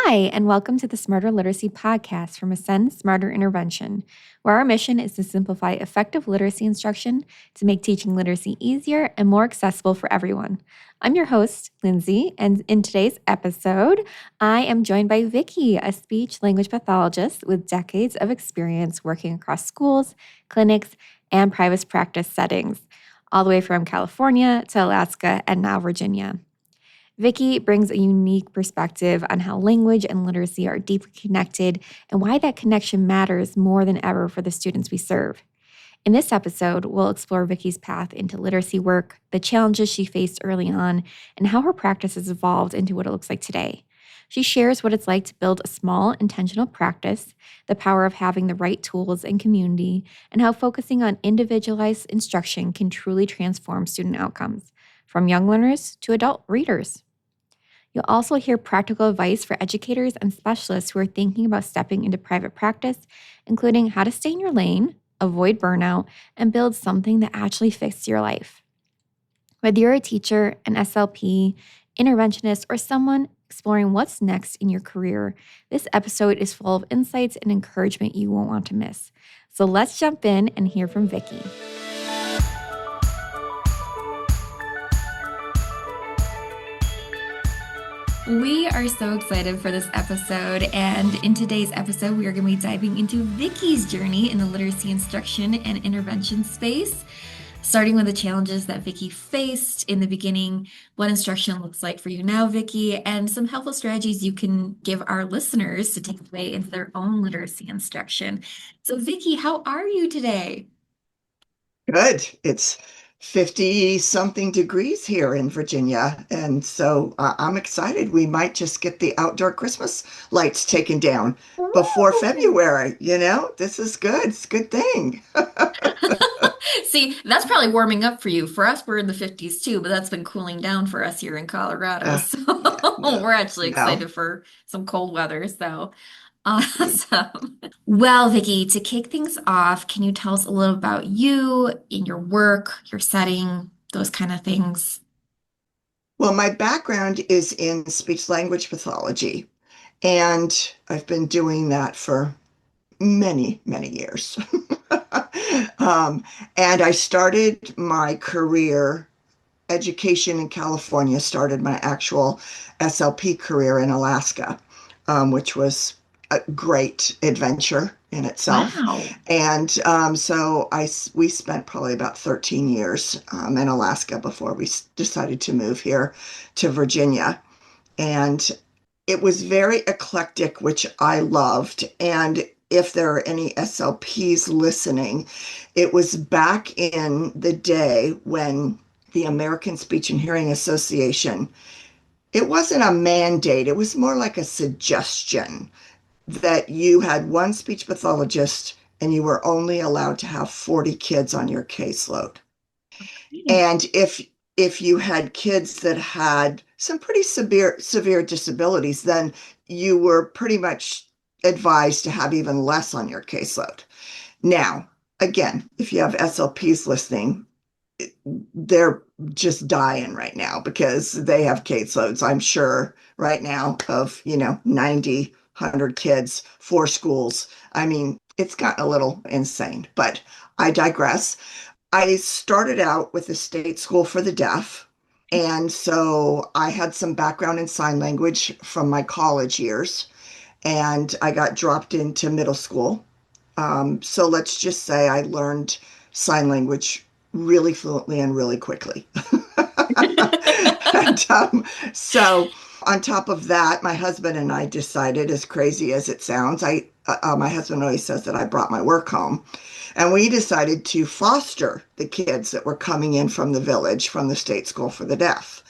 Hi, and welcome to the Smarter Literacy Podcast from Ascend Smarter Intervention, where our mission is to simplify effective literacy instruction to make teaching literacy easier and more accessible for everyone. I'm your host, Lindsay, and in today's episode, I am joined by Vicki, a speech language pathologist with decades of experience working across schools, clinics, and private practice settings, all the way from California to Alaska and now Virginia. Vicki brings a unique perspective on how language and literacy are deeply connected and why that connection matters more than ever for the students we serve. In this episode, we'll explore Vicki's path into literacy work, the challenges she faced early on, and how her practice has evolved into what it looks like today. She shares what it's like to build a small, intentional practice, the power of having the right tools and community, and how focusing on individualized instruction can truly transform student outcomes, from young learners to adult readers. You'll also hear practical advice for educators and specialists who are thinking about stepping into private practice, including how to stay in your lane, avoid burnout, and build something that actually fits your life. Whether you're a teacher, an SLP, interventionist, or someone exploring what's next in your career, this episode is full of insights and encouragement you won't want to miss. So let's jump in and hear from Vicki. We are so excited for this episode, and in today's episode, we are going to be diving into Vicki's journey in the literacy instruction and intervention space, starting with the challenges that Vicki faced in the beginning, what instruction looks like for you now, Vicki, and some helpful strategies you can give our listeners to take away into their own literacy instruction. So, Vicki, how are you today? Good. It's 50 something degrees here in Virginia. And so I'm excited. We might just get the outdoor Christmas lights taken down before Woo! February. This is good. It's a good thing. See, that's probably warming up for you. For us, we're in the 50s too, but that's been cooling down for us here in Colorado. Uh, So yeah, no, we're actually no. excited for some cold weather. So awesome. Well, Vicki, to kick things off, can you tell us a little about you in your work, your setting, those kind of things? Well, my background is in speech language pathology, and I've been doing that for many, many years. um, and I started my career education in California, started my actual SLP career in Alaska, which was a great adventure in itself. Wow. And we spent probably about 13 years in Alaska before we decided to move here to Virginia. And it was very eclectic, which I loved. And if there are any SLPs listening, it was back in the day when the American Speech and Hearing Association, it wasn't a mandate, it was more like a suggestion that you had one speech pathologist and you were only allowed to have 40 kids on your caseload. And if you had kids that had some pretty severe disabilities, then you were pretty much advised to have even less on your caseload. Now, again, if you have SLPs listening, they're just dying right now because they have caseloads, I'm sure, right now of, 90, 100 kids, four schools. I mean, it's gotten a little insane, but I digress. I started out with the State School for the Deaf. And so I had some background in sign language from my college years, and I got dropped into middle school. So let's just say I learned sign language really fluently and really quickly. and so on top of that, my husband and I decided, as crazy as it sounds, my husband always says that I brought my work home, and we decided to foster the kids that were coming in from the village from the State School for the Deaf.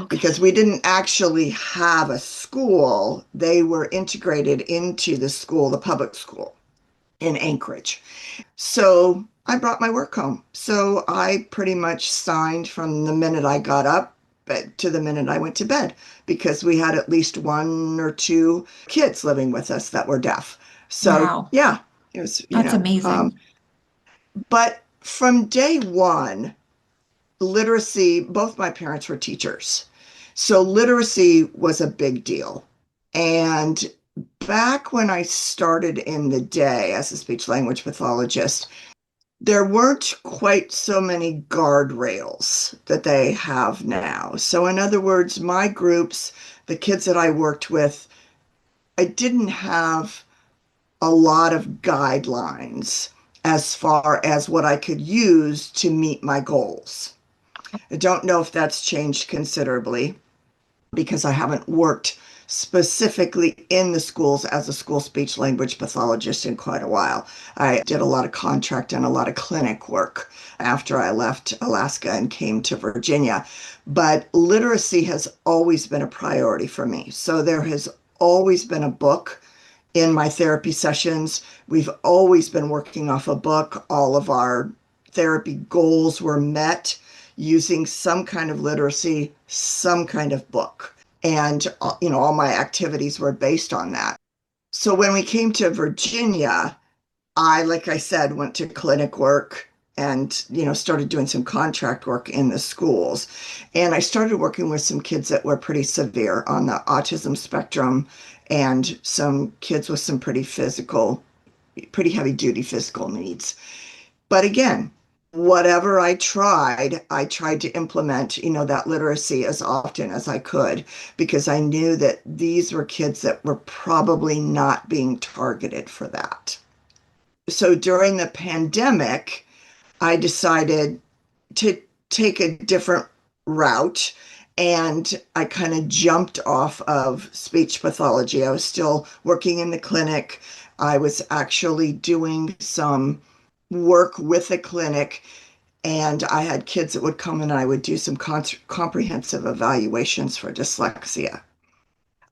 Because Okay. we didn't actually have a school, they were integrated into the school, the public school in Anchorage. So I brought my work home. So I pretty much signed from the minute I got up to the minute I went to bed because we had at least one or two kids living with us that were deaf. So Wow. yeah, it was, That's amazing. but from day one, literacy, both my parents were teachers. So literacy was a big deal. And back when I started in the day as a speech language pathologist, there weren't quite so many guardrails that they have now. So, in other words, my groups, the kids that I worked with, I didn't have a lot of guidelines as far as what I could use to meet my goals. I don't know if that's changed considerably because I haven't worked specifically in the schools as a school speech language pathologist in quite a while. I did a lot of contract and a lot of clinic work after I left Alaska and came to Virginia. But literacy has always been a priority for me. So there has always been a book in my therapy sessions. We've always been working off a book. All of our therapy goals were met using some kind of literacy, some kind of book. And, all my activities were based on that. So when we came to Virginia, like I said, went to clinic work and, started doing some contract work in the schools. And I started working with some kids that were pretty severe on the autism spectrum and some kids with some pretty heavy duty physical needs. But again, whatever I tried to implement, that literacy as often as I could because I knew that these were kids that were probably not being targeted for that. So during the pandemic, I decided to take a different route and I kind of jumped off of speech pathology. I was still working in the clinic. I was actually doing some work with the clinic, and I had kids that would come and I would do some comprehensive evaluations for dyslexia.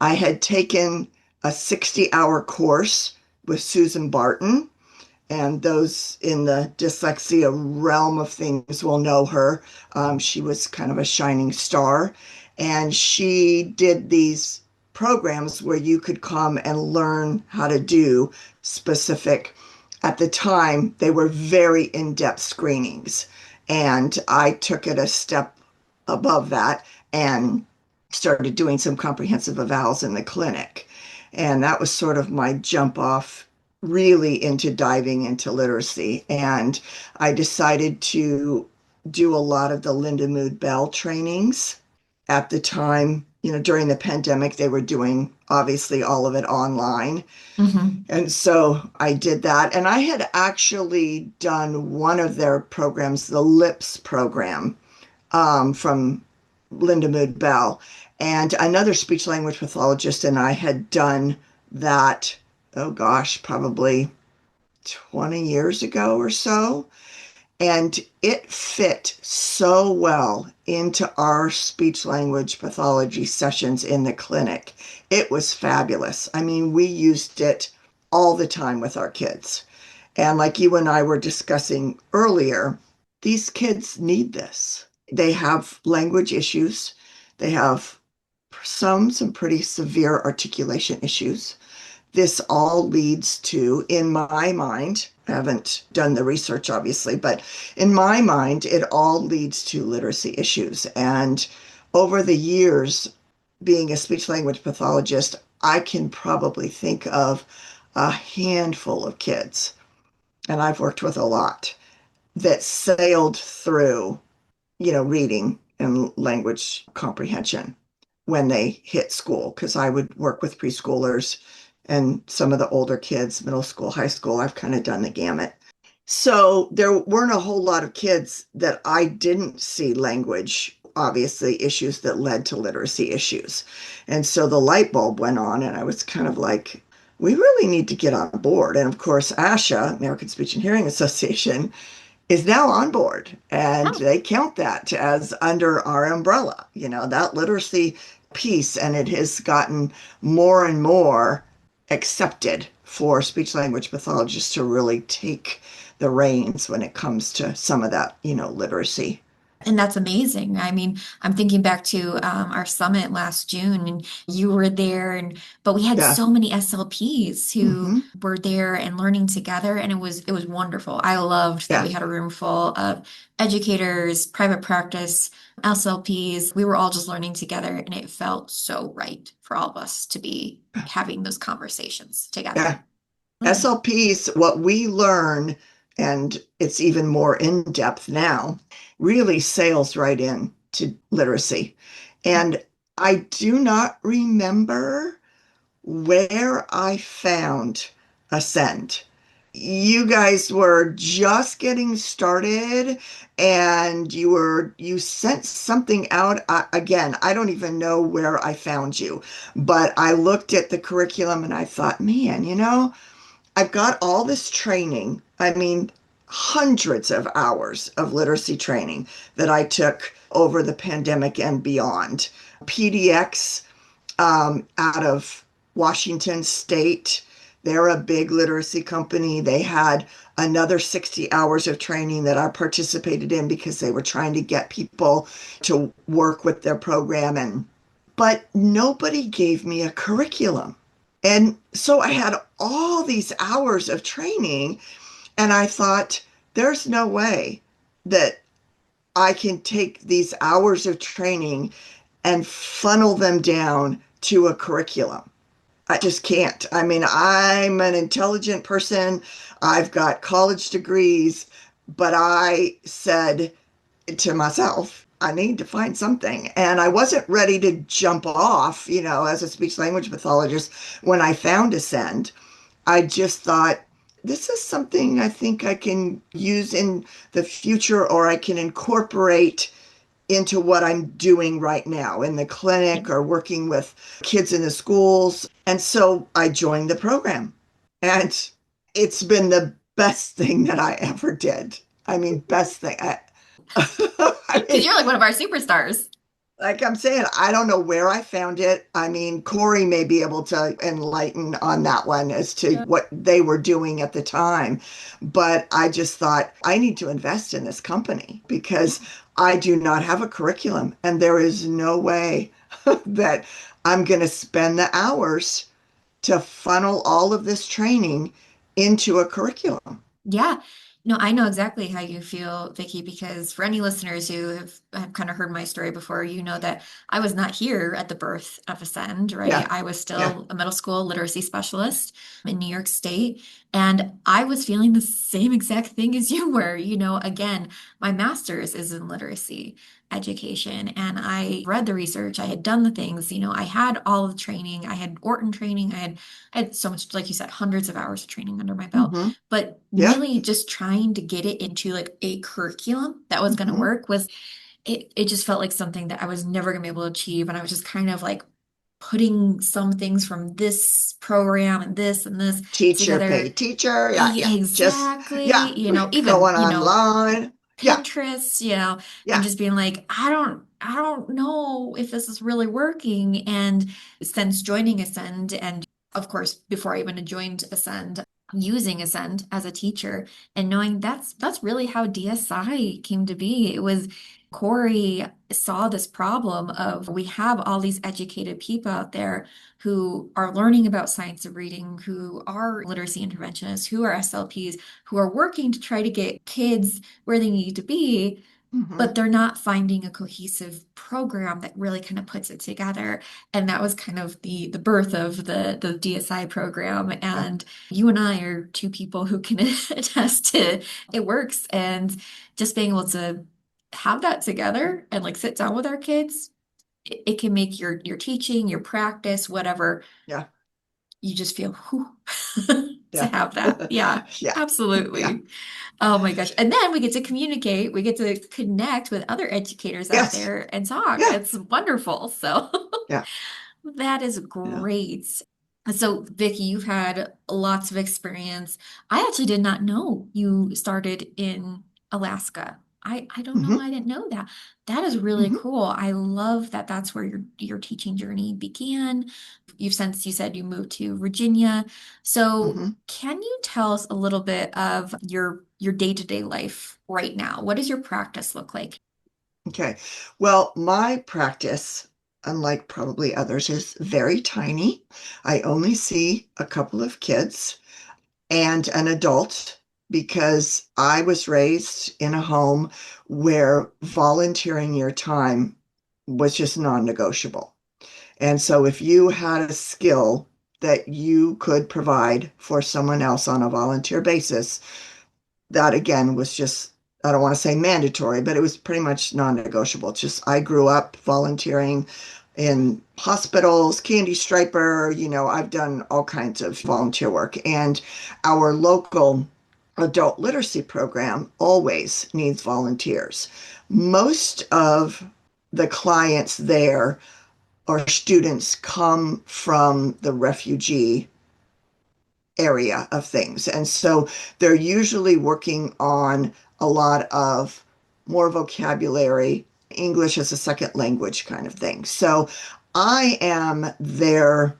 I had taken a 60-hour course with Susan Barton, and those in the dyslexia realm of things will know her. She was kind of a shining star, and she did these programs where you could come and learn how to do specific. At the time, they were very in-depth screenings, and I took it a step above that and started doing some comprehensive evals in the clinic. And that was sort of my jump off really into diving into literacy. And I decided to do a lot of the Linda Mood Bell trainings. At the time, during the pandemic, they were doing obviously all of it online. Mhm. And so I did that. And I had actually done one of their programs, the LIPS program, from Linda Mood Bell. And another speech language pathologist and I had done that, oh gosh, probably 20 years ago or so. And it fit so well into our speech language pathology sessions in the clinic. It was fabulous. I mean, we used it all the time with our kids. And like you and I were discussing earlier, these kids need this. They have language issues. They have some pretty severe articulation issues. This all leads to, in my mind, I haven't done the research obviously, but in my mind, it all leads to literacy issues. And over the years, being a speech language pathologist, I can probably think of a handful of kids, and I've worked with a lot, that sailed through, reading and language comprehension when they hit school, because I would work with preschoolers and some of the older kids, middle school, high school. I've kind of done the gamut. So there weren't a whole lot of kids that I didn't see language, obviously, issues that led to literacy issues. And so the light bulb went on, and I was kind of like, we really need to get on board. And of course, ASHA, American Speech and Hearing Association, is now on board and Oh, they count that as under our umbrella, that literacy piece. And it has gotten more and more accepted for speech language pathologists to really take the reins when it comes to some of that, literacy. And that's amazing. I mean, I'm thinking back to our summit last June, and you were there, and but we had Yeah. so many SLPs who Hmm. were there and learning together, and it was wonderful. I loved that Yeah. we had a room full of educators, private practice, SLPs. We were all just learning together, and it felt so right for all of us to be having those conversations Yeah. together. Yeah. SLPs, what we learn, and it's even more in depth now, really sails right in to literacy. And I do not remember where I found Ascend. You guys were just getting started and you sent something out. Again, I don't even know where I found you, but I looked at the curriculum and I thought, man, I've got all this training. I mean, hundreds of hours of literacy training that I took over the pandemic and beyond. PDX out of Washington State. They're a big literacy company. They had another 60 hours of training that I participated in because they were trying to get people to work with their program, and but nobody gave me a curriculum. And so I had all these hours of training, and I thought, there's no way that I can take these hours of training and funnel them down to a curriculum. I just can't. I mean, I'm an intelligent person. I've got college degrees, but I said to myself, I need to find something. And I wasn't ready to jump off, as a speech language pathologist when I found Ascend. I just thought, this is something I think I can use in the future, or I can incorporate into what I'm doing right now in the clinic or working with kids in the schools. And so I joined the program. And it's been the best thing that I ever did. I mean, best thing. I Because mean, you're like one of our superstars. like I'm saying, I don't know where I found it. I mean, Corey may be able to enlighten on that one as to what they were doing at the time. But I just thought, I need to invest in this company because I do not have a curriculum. And there is no way that I'm going to spend the hours to funnel all of this training into a curriculum. Yeah. No, I know exactly how you feel, Vicki, because for any listeners who have kind of heard my story before, you know that I was not here at the birth of Ascend, right? Yeah. I was Yeah. still a middle school literacy specialist in New York State, and I was feeling the same exact thing as you were. Again, my master's is in literacy education, and I read the research, I had done the things, I had all of the training, I had Orton training, I had so much, like you said, hundreds of hours of training under my belt, Hmm. but Yeah. really just trying to get it into like a curriculum that was going to Hmm. work was it just felt like something that I was never going to be able to achieve. And I was just kind of like putting some things from this program and this Teacher pay together. teacher. Yeah. Yeah. Just, yeah. Exactly. Even, Going online. Yeah. Pinterest, and Yeah. just being like, I don't know if this is really working. And since joining Ascend, and of course, before I even joined Ascend, using Ascend as a teacher and knowing that's really how DSI came to be. It was Corey saw this problem of we have all these educated people out there who are learning about science of reading, who are literacy interventionists, who are SLPs, who are working to try to get kids where they need to be, Hmm. but they're not finding a cohesive program that really kind of puts it together. And that was kind of the birth of the DSI program. Yeah. And you and I are two people who can attest to it works. And just being able to have that together and like sit down with our kids, it can make your teaching, your practice, whatever, Yeah. you just feel whew, to Yeah. have that. Yeah, Yeah. Yeah. absolutely. Oh my gosh. And then we get to communicate, we get to connect with other educators out Yes. there and talk. Yeah. It's wonderful. So Yeah. that is Yeah. great. So, Vicki, you've had lots of experience. I actually did not know you started in Alaska. I don't know. Hmm. I didn't know that. That is really Hmm. cool. I love that that's where your teaching journey began. You've since you said you moved to Virginia. So, Hmm. can you tell us a little bit of your day-to-day life right now? What does your practice look like? Okay. Well, my practice, unlike probably others, is very tiny. I only see a couple of kids and an adult because I was raised in a home where volunteering your time was just non-negotiable. And so if you had a skill that you could provide for someone else on a volunteer basis, that again was just, I don't want to say mandatory, but it was pretty much non-negotiable. It's just I grew up volunteering in hospitals, candy striper, I've done all kinds of volunteer work. And our local adult literacy program always needs volunteers. Most of the clients there or students come from the refugee area of things. And so they're usually working on a lot of more vocabulary, English as a second language kind of thing. So I am their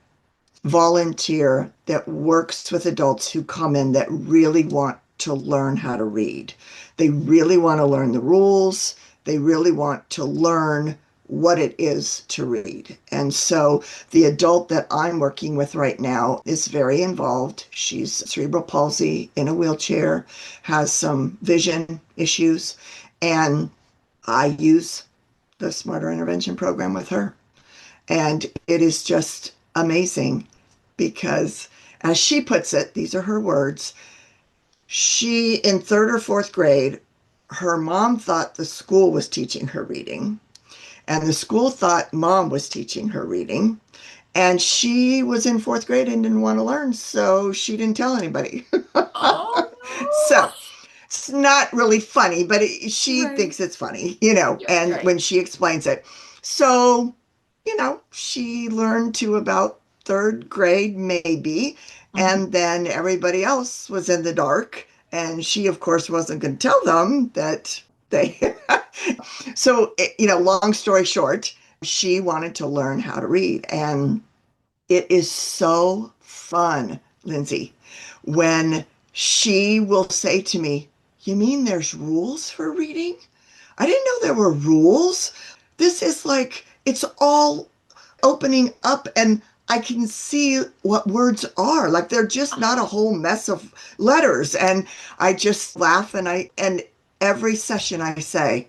volunteer that works with adults who come in that really want to learn how to read. They really want to learn the rules. They really want to learn what it is to read. And so the adult that I'm working with right now is very involved. She's cerebral palsy in a wheelchair, has some vision issues, and I use the Smarter Intervention program with her. And it is just amazing because, as she puts it, these are her words. She, in third or fourth grade, her mom thought the school was teaching her reading, and the school thought mom was teaching her reading. And she was in fourth grade and didn't want to learn, so she didn't tell anybody. Oh So it's not really funny, but no. she Right. thinks it's funny, Right. and Right. when she explains it. So, she learned to about third grade, maybe, Mhm. and then everybody else was in the dark. And she, of course, wasn't going to tell them that they. So, long story short, she wanted to learn how to read. And it is so fun, Lindsay, when she will say to me, "You mean there's rules for reading? I didn't know there were rules. This is like, it's all opening up and I can see what words are. Like they're just not a whole mess of letters." And I just laugh and every session I say,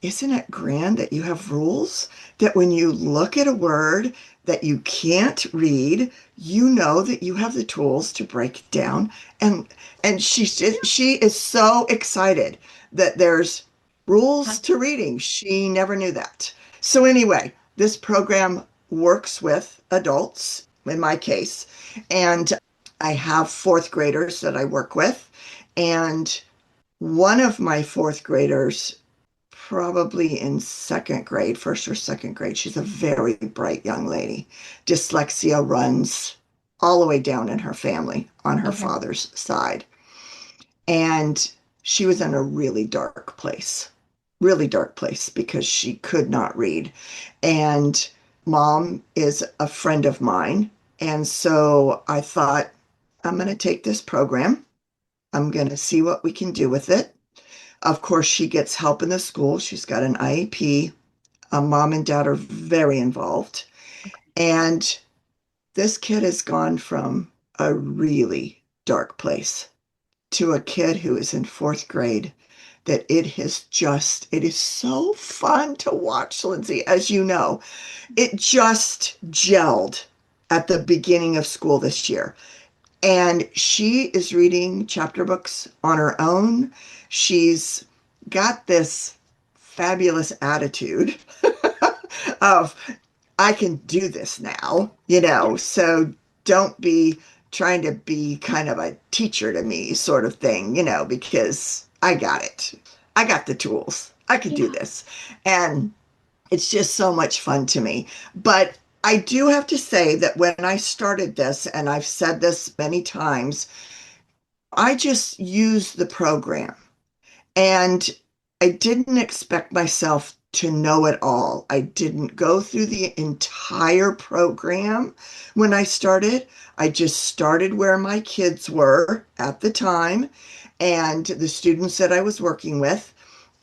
"Isn't it grand that you have rules? That when you look at a word that you can't read, you know that you have the tools to break it down." And she is so excited that there's rules to reading. She never knew that. So anyway, this program works with adults in my case, and I have fourth graders that I work with, and one of my fourth graders probably in second grade, first or second grade. She's a very bright young lady. Dyslexia runs all the way down in her family on her Okay. father's side. And she was in a really dark place because she could not read. And mom is a friend of mine. And so I thought, I'm going to take this program. I'm going to see what we can do with it. Of course, she gets help in the school. She's got an IEP. Mom and dad are very involved. And this kid has gone from a really dark place to a kid who is in fourth grade that it is so fun to watch, Lindsay, as you know. It just gelled at the beginning of school this year. And she is reading chapter books on her own. She's got this fabulous attitude of, "I can do this now, Yeah. so don't be trying to be kind of a teacher to me, sort of thing, because I got it. I got the tools. I could do Yeah. this." And it's just so much fun to me. But I do have to say that when I started this, and I've said this many times, I just used the program and I didn't expect myself to know it all. I didn't go through the entire program when I started. I just started where my kids were at the time and the students that I was working with.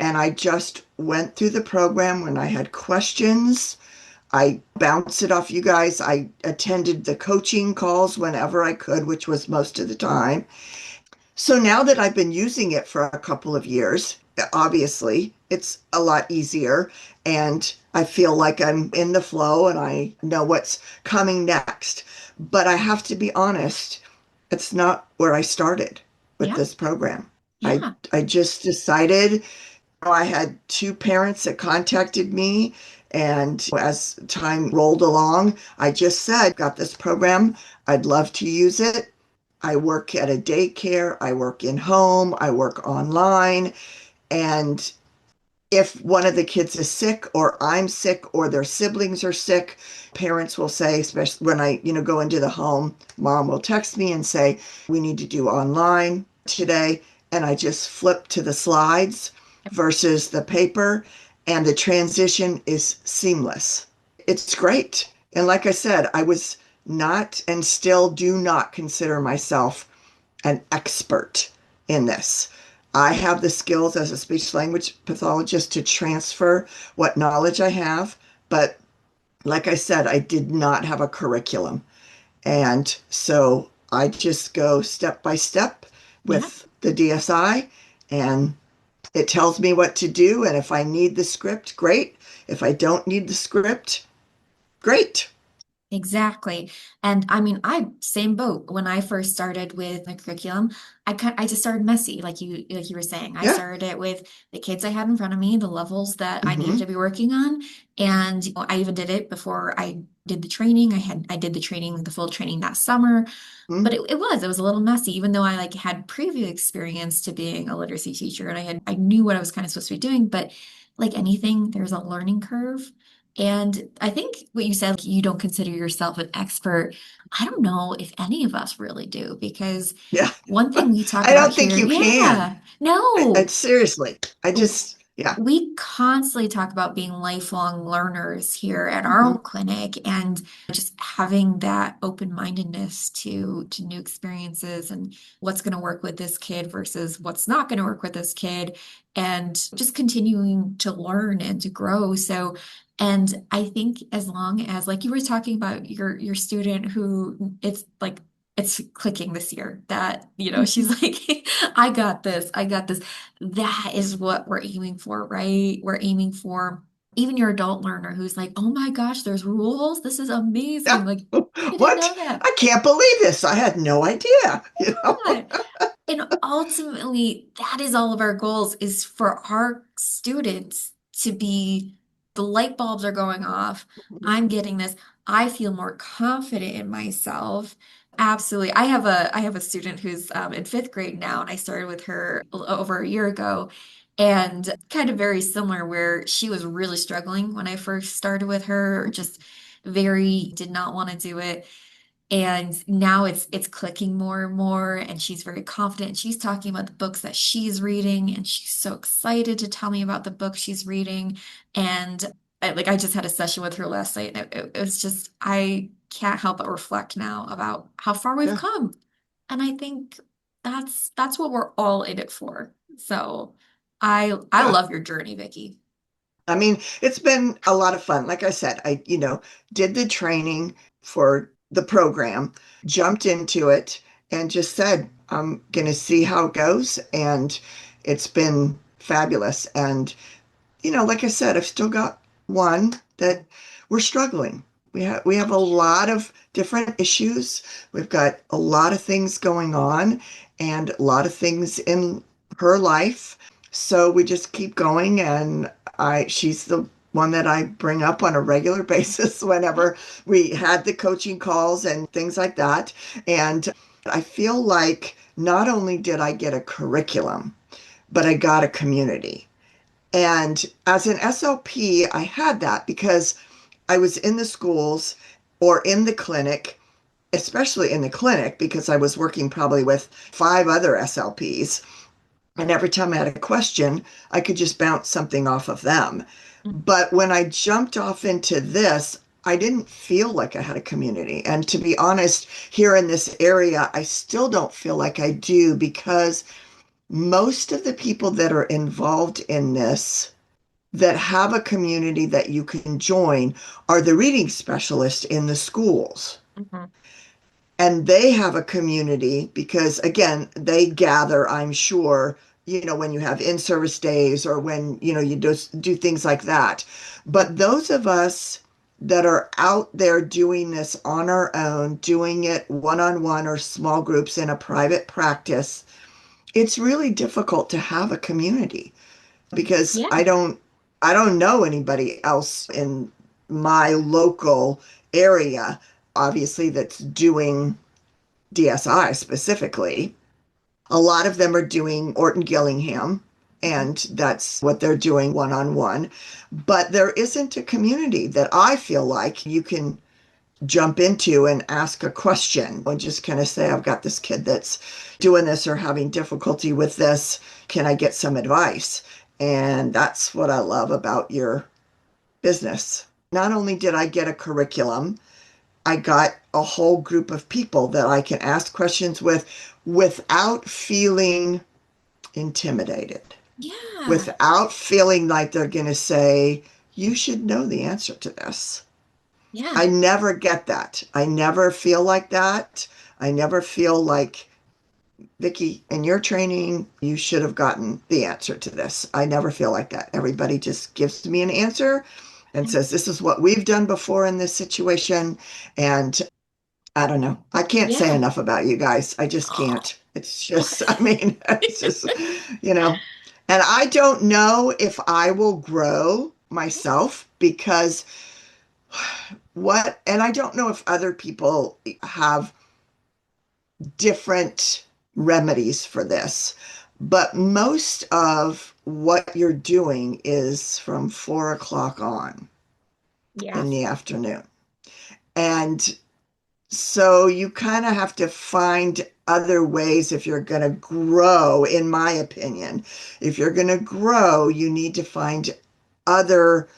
And I just went through the program when I had questions. I bounced it off you guys. I attended the coaching calls whenever I could, which was most of the time. So now that I've been using it for a couple of years, obviously it's a lot easier and I feel like I'm in the flow and I know what's coming next. But I have to be honest, it's not where I started with Yeah. this program. I Yeah. I just decided I had two parents that contacted me, and as time rolled along, I just said, got this program. I'd love to use it. I work at a daycare, I work in home, I work online. And if one of the kids is sick or I'm sick or their siblings are sick, parents will say, especially when I, go into the home, mom will text me and say, we need to do online today. And I just flip to the slides versus the paper, and the transition is seamless. It's great. And like I said, I was not and still do not consider myself an expert in this. I have the skills as a speech language pathologist to transfer what knowledge I have, but like I said, I did not have a curriculum. And so I just go step by step Yeah. with the DSI, and it tells me what to do. And if I need the script, great. If I don't need the script, great. Exactly. And I mean, I same boat. When I first started with my curriculum, I just started messy, like you were saying. I Yeah. started it with the kids I had in front of me, the levels that I needed Mm-hmm. to be working on. And I even did it before I did the training. I did the training, the full training that summer. But Mm-hmm. it was a little messy, even though I like had previous experience to being a literacy teacher and I knew what I was kind of supposed to be doing, but like anything, there's a learning curve. And I think what you said, like, you don't consider yourself an expert. I don't know if any of us really do, because Yeah. one thing we talk I about don't think here, you can. yeah, no, Seriously, I just, yeah. we constantly talk about being lifelong learners here at our Mhm. own clinic and just having that open-mindedness to new experiences and what's going to work with this kid versus what's not going to work with this kid and just continuing to learn and to grow. So, and I think as long as like you were talking about your student who it's like it's clicking this year that, she's like, I got this. That is what we're aiming for, right? We're aiming for even your adult learner who's like, oh my gosh, there's rules. This is Yeah. amazing. Like, I didn't What? know that. I can't believe this. I had no idea, you know? Yeah. And ultimately, that is all of our goals is for our students to be the light bulbs are going off. I'm getting this. I feel more confident in myself. Absolutely. I have a student who's in fifth grade now, and I started with her over a year ago, and kind of very similar where she was really struggling when I first started with her, just very did not want to do it. And now it's clicking more and more, and she's very confident. She's talking about the books that she's reading, and she's so excited to tell me about the book she's reading. And I just had a session with her last night, and it was just I can't help but reflect now about how far we've Yeah. come. And I think that's what we're all in it for. So I Yeah. love your journey, Vicki. I mean, it's been a lot of fun. Like I said, I, did the training for the program, jumped into it, and just said, I'm going to see how it goes. And it's been fabulous. And like I said, I've still got one that we're struggling. We have a lot of different issues. We've got a lot of things going on and a lot of things in her life. So we just keep going, and she's the one that I bring up on a regular basis whenever we had the coaching calls and things like that. And I feel like not only did I get a curriculum, but I got a community. And as an SLP, I had that because I was in the schools or in the clinic, especially in the clinic, because I was working probably with five other SLPs. And every time I had a question, I could just bounce something off of them. But when I jumped off into this, I didn't feel like I had a community. And to be honest, here in this area, I still don't feel like I do because most of the people that are involved in this that have a community that you can join are the reading specialists in the schools. Mhm. And they have a community because, again, they gather, I'm sure, when you have in-service days or when, you just do things like that. But those of us that are out there doing this on our own, doing it one-on-one or small groups in a private practice, it's really difficult to have a community because Yeah. I don't know anybody else in my local area, obviously, that's doing DSI specifically. A lot of them are doing Orton Gillingham, Mhm. and that's what they're doing one on one. But there isn't a community that I feel like you can jump into and ask a question and just kind of say, I've got this kid that's doing this or having difficulty with this. Can I get some advice? And that's what I love about your business. Not only did I get a curriculum, I got a whole group of people that I can ask questions with without feeling intimidated, Yeah. without feeling like they're going to say, you should know the answer to this. Yeah. I never get that. I never feel like that. I never feel like, Vicki, in your training, you should have gotten the answer to this. I never feel like that. Everybody just gives me an answer and says, this is what we've done before in this situation. And I don't know. I can't say Yeah. enough about you guys. I just Oh. can't. It's just, I mean, it's just, you know, and I don't know if I will grow myself because and I don't know if other people have different remedies for this, but most of what you're doing is from 4 o'clock on Yeah. in the afternoon. And so you kind of have to find other ways if you're going to grow, in my opinion. If you're going to grow, you need to find other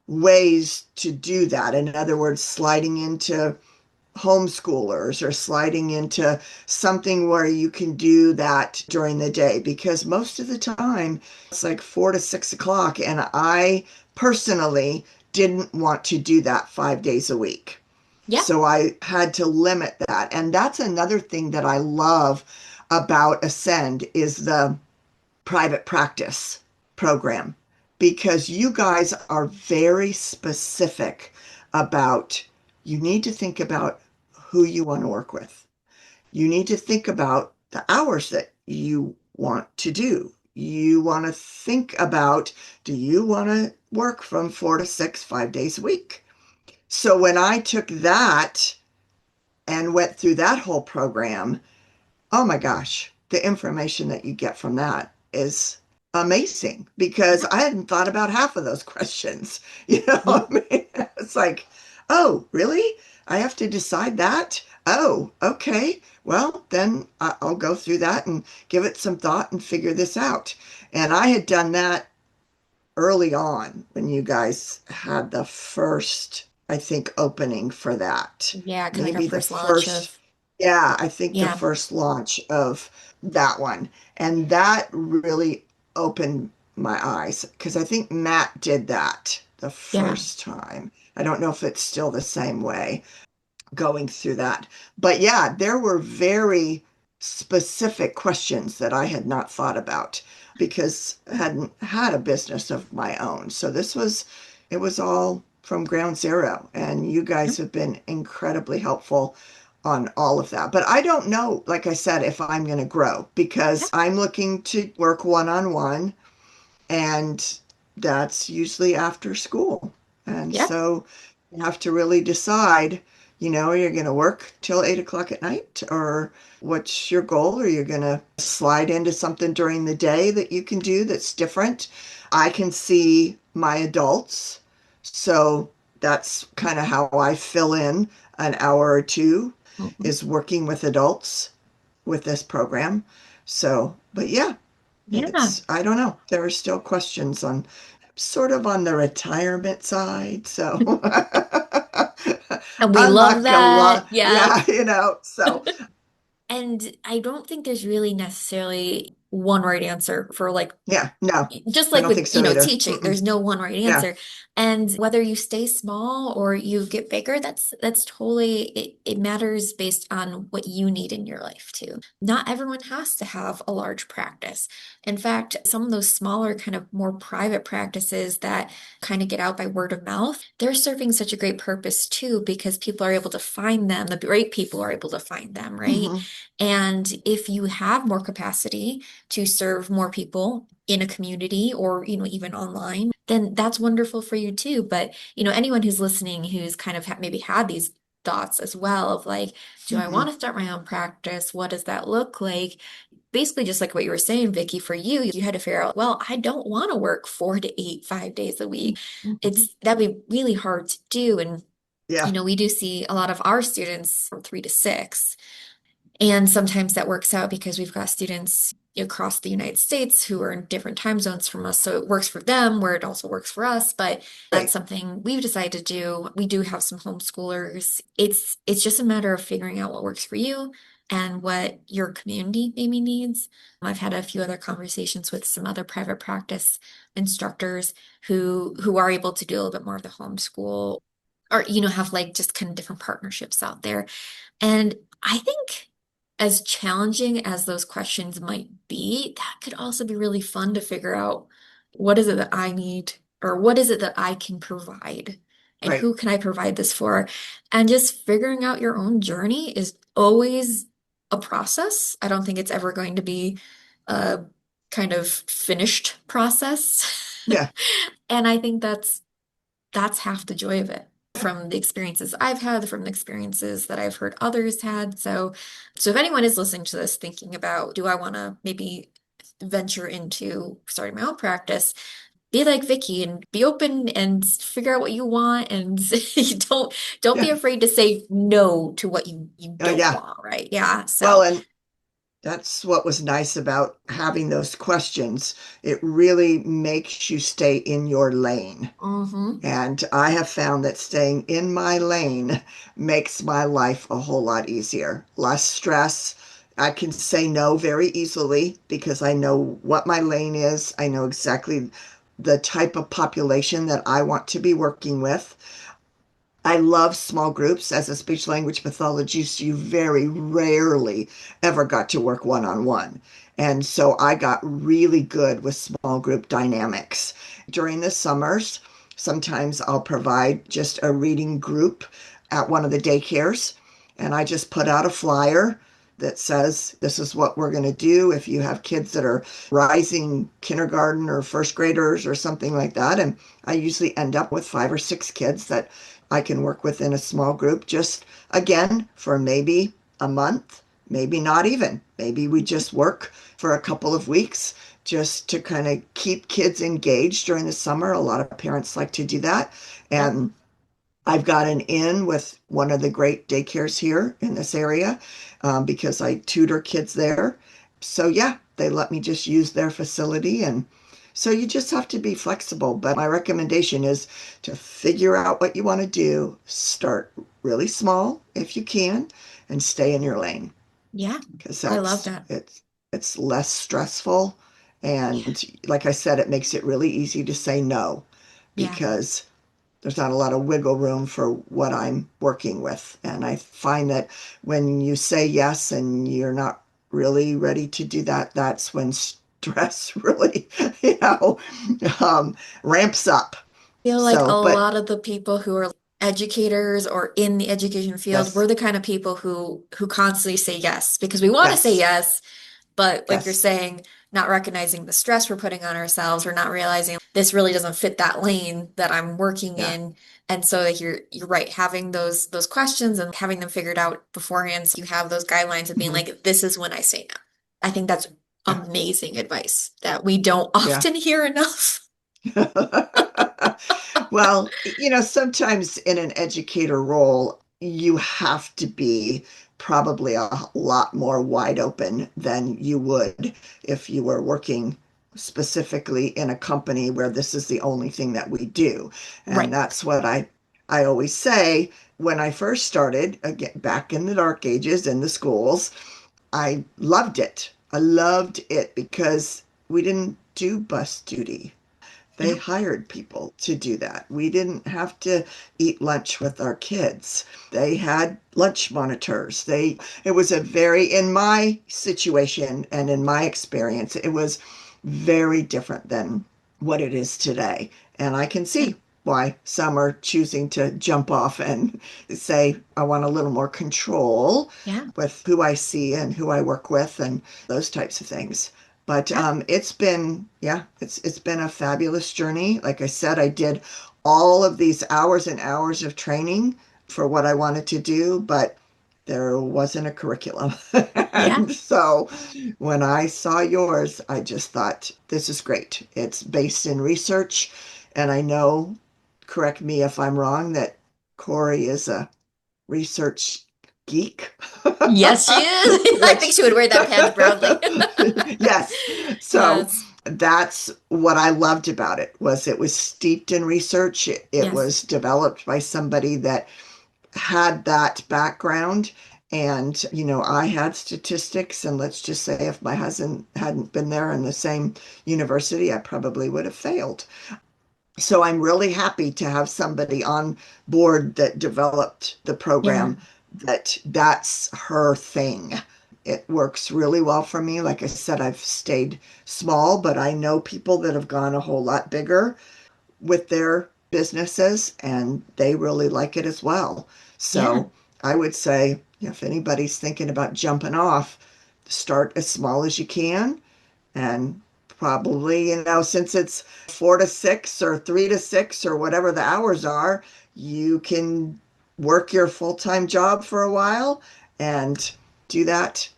ways to do that. In other words, sliding into homeschoolers or sliding into something where you can do that during the day because most of the time it's like 4 to 6 o'clock. And I personally didn't want to do that 5 days a week. Yeah. So I had to limit that. And that's another thing that I love about Ascend is the private practice program because you guys are very specific about you need to think about who you want to work with. You need to think about the hours that you want to do. You want to think about do you want to work from 4 to 6, 5 days a week? So when I took that and went through that whole program, oh my gosh, the information that you get from that is amazing because Yeah. I hadn't thought about half of those questions. You know Yeah. what I mean? It's like, oh, really? I have to decide that? Oh, okay. Well, then I'll go through that and give it some thought and figure this out. And I had done that early on when you guys had the first, I think, opening for that. Yeah. Kind of like our Maybe the first launch first, of, yeah, I think the yeah. first launch of that one. And that really opened my eyes because I think Matt did that the Yeah. first time. I don't know if it's still the same way going through that. But yeah, there were very specific questions that I had not thought about because I hadn't had a business of my own. So it was all from ground zero. And you guys have been incredibly helpful on all of that. But I don't know, like I said, if I'm going to grow Yeah. because I'm looking to work one on one and that's usually after school. And Yeah. so you have to really decide, you're going to work till 8 o'clock at night or what's your goal? Or you're going to slide into something during the day that you can do that's different. I can see my adults. So that's kind of how I fill in an hour or two Mhm. is working with adults with this program. So, but yeah, Yeah. I don't know. There are still questions sort of on the retirement side. So And we I'm love not gonna lie. that. Yeah. Yeah, so And I don't think there's really necessarily one right answer for like Yeah, no, just I like don't with, think so either. teaching, Mm-mm. there's no one right Yeah. answer. And whether you stay small or you get bigger, that's totally it matters based on what you need in your life too. Not everyone has to have a large practice. In fact, some of those smaller, kind of more private practices that kind of get out by word of mouth, they're serving such a great purpose too, because people are able to find them, the right people are able to find them, right? Hmm. And if you have more capacity to serve more people in a community or, even online, then that's wonderful for you too. But, anyone who's listening who's kind of maybe had these thoughts as well of like, do I Hmm. want to start my own practice? What does that look like? Basically, just like what you were saying, Vicki, for you, you had to figure out, well, I don't want to work 4 to 8, 5 days a week. That'd be really hard to do. And, Yeah. we do see a lot of our students from 3 to 6. And sometimes that works out because we've got students across the United States who are in different time zones from us. So it works for them where it also works for us. But that's Right. something we've decided to do. We do have some homeschoolers. It's just a matter of figuring out what works for you and what your community maybe needs. I've had a few other conversations with some other private practice instructors who are able to do a little bit more of the homeschool or have like just kind of different partnerships out there. And I think as challenging as those questions might be, that could also be really fun to figure out what is it that I need or what is it that I can provide and Right. who can I provide this for? And just figuring out your own journey is always a process. I don't think it's ever going to be a kind of finished process. Yeah. And I think that's half the joy of it from the experiences I've had, from the experiences that I've heard others had. So if anyone is listening to this thinking about, do I want to maybe venture into starting my own practice, be like Vicky and be open and figure out what you want and don't be Yeah. afraid to say no to what you don't Yeah. want, right? Yeah. Well, So, and that's what was nice about having those questions. It really makes you stay in your lane. hmm And I have found that staying in my lane makes my life a whole lot easier. Less stress. I can say no very easily because I know what my lane is. I know exactly the type of population that I want to be working with. I love small groups. As a speech language pathologist, you very rarely ever got to work one on one. And so I got really good with small group dynamics. During the summers, sometimes I'll provide just a reading group at one of the daycares, and I just put out a flyer that says, this is what we're going to do if you have kids that are rising kindergarten or first graders or something like that. And I usually end up with 5 or 6 kids that I can work with in a small group, just again for maybe a month, maybe not even. Maybe we just work for a couple of weeks just to kind of keep kids engaged during the summer. A lot of parents like to do that. yep. And I've got an in with one of the great daycares here in this area because I tutor kids there. So, yeah, they let me just use their facility. And so you just have to be flexible. But my recommendation is to figure out what you want to do, start really small if you can, and stay in your lane Yeah. because I love that's that. it's less stressful. Yeah. And like I said, it makes it really easy to say no Yeah. because there's not a lot of wiggle room for what I'm working with. And I find that when you say yes and you're not really ready to do that, that's when stress really, you know, ramps up. Feel like a So, but lot of the people who are educators or in the education field, we're yes, the kind of people who constantly say yes because we want to say yes, yes, but like you're yes, saying, not recognizing the stress we're putting on ourselves or not realizing this really doesn't fit that lane that I'm working yeah, in. And so like you're right, having those questions and having them figured out beforehand so you have those guidelines of being mhm, like, this is when I say no. I think that's yeah, amazing advice that we don't yeah. often hear enough. Well, sometimes in an educator role, you have to be probably a lot more wide open than you would if you were working specifically in a company where this is the only thing that we do. And Right. that's what I always say when I first started, again, back in the dark ages in the schools, I loved it. I loved it because we didn't do bus duty. They Yeah. hired people to do that. We didn't have to eat lunch with our kids. They had lunch monitors. It was a very, in my situation and in my experience, it was very different than what it is today. And I can Yeah. see why some are choosing to jump off and say, I want a little more control Yeah. with who I see and who I work with and those types of things. But Yeah. it's been, yeah, it's been a fabulous journey. Like I said, I did all of these hours and hours of training for what I wanted to do, but there wasn't a curriculum. Yeah. And so when I saw yours, I just thought, this is great. It's based in research, and I know, correct me if I'm wrong, that Corey is a research geek, Yes, she is. I think which, she would wear that badge proudly. yes. So Yes. that's what I loved about it was it was steeped in research. It Yes. was developed by somebody that had that background. And, I had statistics, and let's just say if my husband hadn't been there in the same university, I probably would have failed. So I'm really happy to have somebody on board that developed the Yeah. program that's her thing. It works really well for me. Like I said, I've stayed small, but I know people that have gone a whole lot bigger with their businesses and they really like it as well. Yeah. So I would say if anybody's thinking about jumping off, start as small as you can and probably, since it's 4 to 6 or 3 to 6 or whatever the hours are, you can work your full time job for a while and do that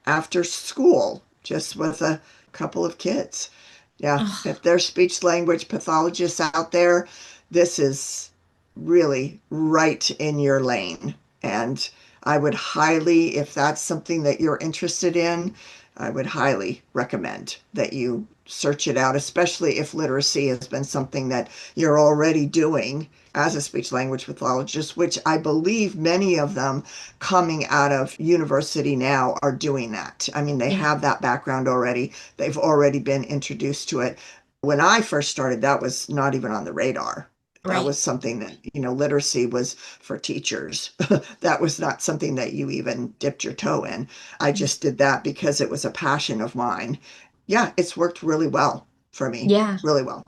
after school, just with a couple of kids. Yeah, Oh, if there's speech language pathologists out there, this is really right in your lane. And I would highly, if that's something that you're interested in, I would highly recommend that you search it out, especially if literacy has been something that you're already doing as a speech language pathologist, which I believe many of them coming out of university now are doing that. I mean, they yeah. have that background already, they've already been introduced to it. When I first started, that was not even on the radar. That Right. was something that, literacy was for teachers. That was not something that you even dipped your toe in. I just did that because it was a passion of mine. Yeah, it's worked really well for me, Yeah. really well.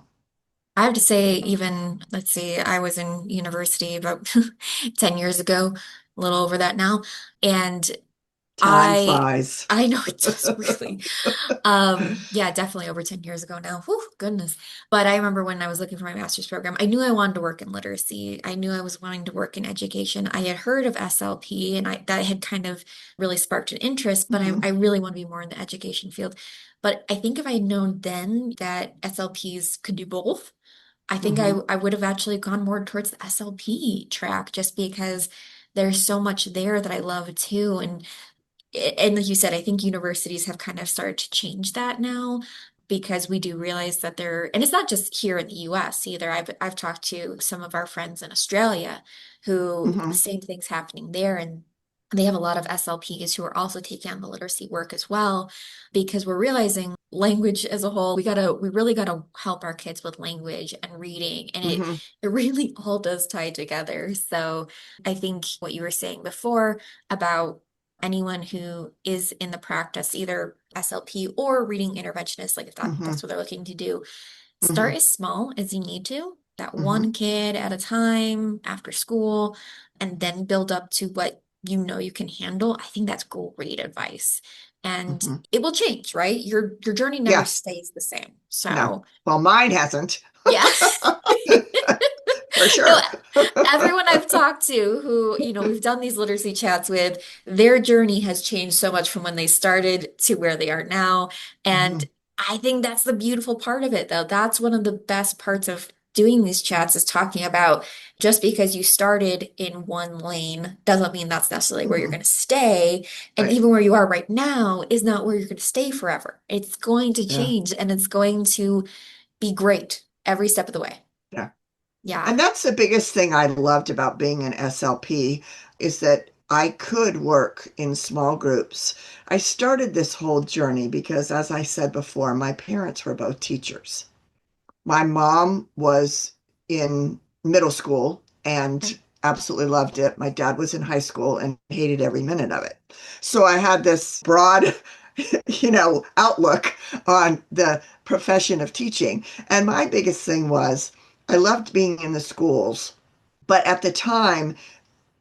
I have to say, even, let's see, I was in university about 10 years ago, a little over that now. And Time I flies. I know it does really. Yeah, definitely over 10 years ago now. Whew, goodness. But I remember when I was looking for my master's program, I knew I wanted to work in literacy. I knew I was wanting to work in education. I had heard of SLP and that had kind of really sparked an interest, but I Mhm, really want to be more in the education field. But I think if I had known then that SLPs could do both, I think mhm, I would have actually gone more towards the SLP track just because there's so much there that I love too. And like you said, I think universities have kind of started to change that now because we do realize that and it's not just here in the US either. I've talked to some of our friends in Australia who the mhm, same thing's happening there, and they have a lot of SLPs who are also taking on the literacy work as well because we're realizing language as a whole, we really gotta help our kids with language and reading, and it mhm, it really all does tie together. So I think what you were saying before about anyone who is in the practice, either SLP or reading interventionist, like if mhm, that's what they're looking to do, start mhm, as small as you need to, that mhm, one kid at a time after school, and then build up to what you know you can handle. I think that's great advice. And mhm. it will change, right? Your journey never Yeah, stays the same. no. So Well, mine hasn't, yeah. for No, sure. everyone I've talked to who, we've done these literacy chats with, their journey has changed so much from when they started to where they are now. And Mhm, I think that's the beautiful part of it, though. That's one of the best parts of doing these chats is talking about just because you started in one lane doesn't mean that's necessarily where you're mhm. going to stay. And Right. even where you are right now is not where you're going to stay forever. It's going to Yeah, change and it's going to be great every step of the way. yeah. Yeah. And that's the biggest thing I loved about being an SLP is that I could work in small groups. I started this whole journey because, as I said before, my parents were both teachers. My mom was in middle school and absolutely loved it. My dad was in high school and hated every minute of it. So I had this broad, outlook on the profession of teaching. And my biggest thing was I loved being in the schools, but at the time,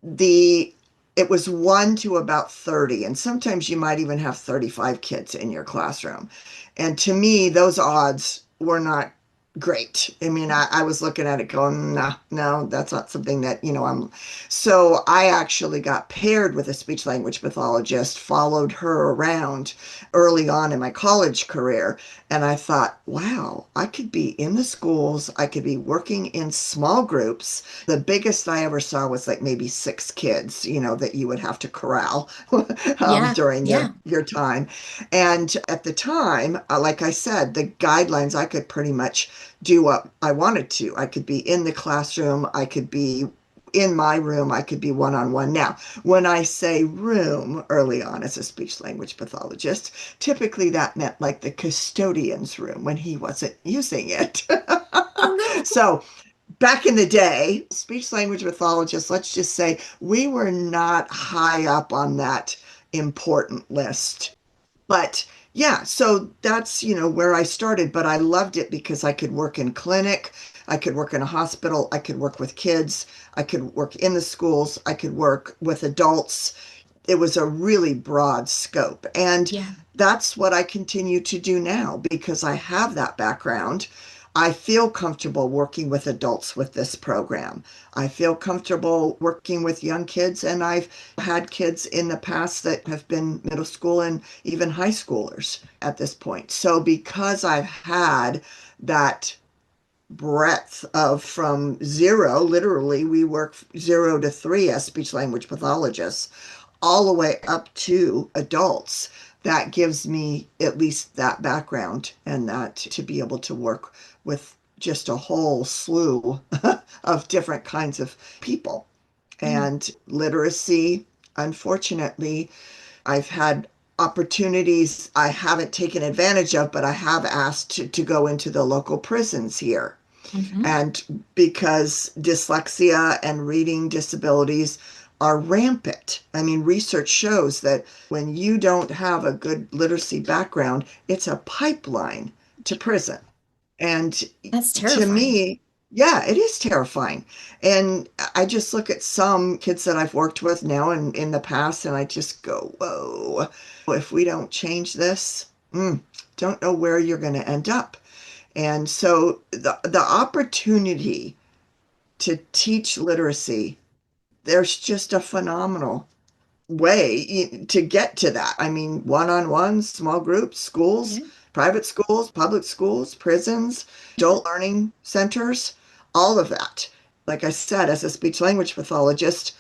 the it was 1 to about 30, and sometimes you might even have 35 kids in your classroom. And to me, those odds were not great. I mean, I was looking at it going, no, no, that's not something that, I'm. So I actually got paired with a speech language pathologist, followed her around early on in my college career. And I thought, wow, I could be in the schools, I could be working in small groups. The biggest I ever saw was like maybe 6 kids, that you would have to corral Yeah, during your, yeah, your time. And at the time, like I said, the guidelines, I could pretty much do what I wanted to. I could be in the classroom, I could be in my room, I could be one on one. Now, when I say room early on as a speech language pathologist, typically that meant like the custodian's room when he wasn't using it. oh no. So back in the day, speech language pathologists, let's just say we were not high up on that important list. But yeah, so that's, where I started, but I loved it because I could work in clinic, I could work in a hospital, I could work with kids, I could work in the schools, I could work with adults. It was a really broad scope. And Yeah. that's what I continue to do now because I have that background. I feel comfortable working with adults with this program. I feel comfortable working with young kids, and I've had kids in the past that have been middle school and even high schoolers at this point. So, because I've had that breadth of from zero, literally, we work 0 to 3 as speech language pathologists, all the way up to adults. That gives me at least that background and that to be able to work with just a whole slew of different kinds of people. Mm, And literacy, unfortunately, I've had opportunities I haven't taken advantage of, but I have asked to go into the local prisons here. mhm. And because dyslexia and reading disabilities are rampant. I mean, research shows that when you don't have a good literacy background, it's a pipeline to prison. And That's to terrifying. me, yeah, it is terrifying. And I just look at some kids that I've worked with now and in the past, and I just go, whoa, if we don't change this, don't know where you're going to end up. And so the opportunity to teach literacy, there's just a phenomenal way to get to that. I mean, one-on-one, small groups, schools, Yeah. private schools, public schools, prisons, adult learning centers, all of that. Like I said, as a speech language pathologist,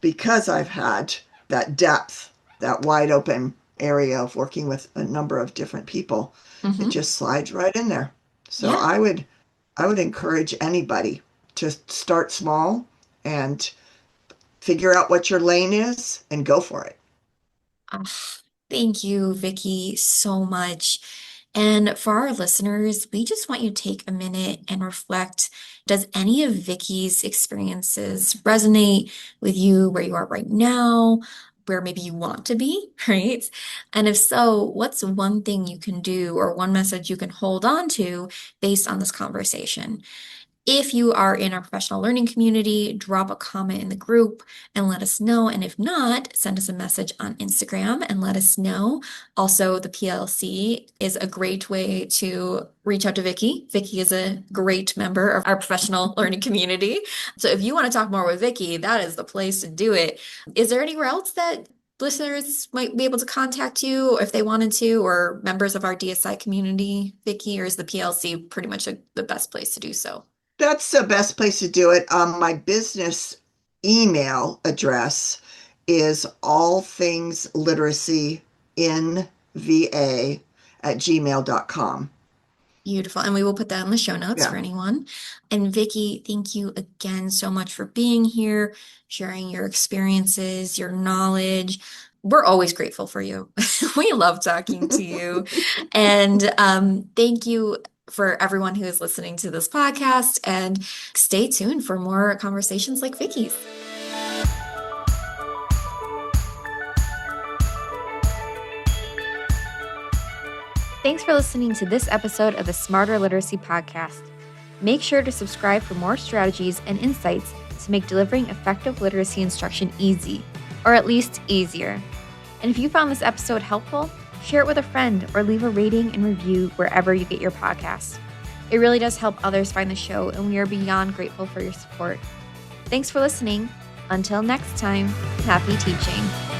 because I've had that depth, that wide open area of working with a number of different people, it Hmm. just slides right in there. So Yeah. I would encourage anybody to start small and figure out what your lane is and go for it. Ah, thank you, Vicky, so much. And for our listeners, we just want you to take a minute and reflect. Does any of Vicky's experiences resonate with you where you are right now, where maybe you want to be, right? And if so, what's one thing you can do or one message you can hold on to based on this conversation? If you are in our professional learning community, drop a comment in the group and let us know. And if not, send us a message on Instagram and let us know. Also, the PLC is a great way to reach out to Vicky. Vicky is a great member of our professional learning community. So if you want to talk more with Vicky, that is the place to do it. Is there anywhere else that listeners might be able to contact you if they wanted to, or members of our DSI community, Vicky, or is the PLC pretty much the best place to do so? That's the best place to do it. My business email address is all things literacy in VA at gmail.com. Beautiful. And we will put that in the show notes for Yeah. anyone. And Vicki, thank you again so much for being here, sharing your experiences, your knowledge. We're always grateful for you. We love talking to you. And thank you for everyone who is listening to this podcast. And stay tuned for more conversations like Vicki's. Thanks for listening to this episode of the Smarter Literacy Podcast. Make sure to subscribe for more strategies and insights to make delivering effective literacy instruction easy, or at least easier. And if you found this episode helpful, share it with a friend or leave a rating and review wherever you get your podcasts. It really does help others find the show, and we are beyond grateful for your support. Thanks for listening. Until next time, happy teaching.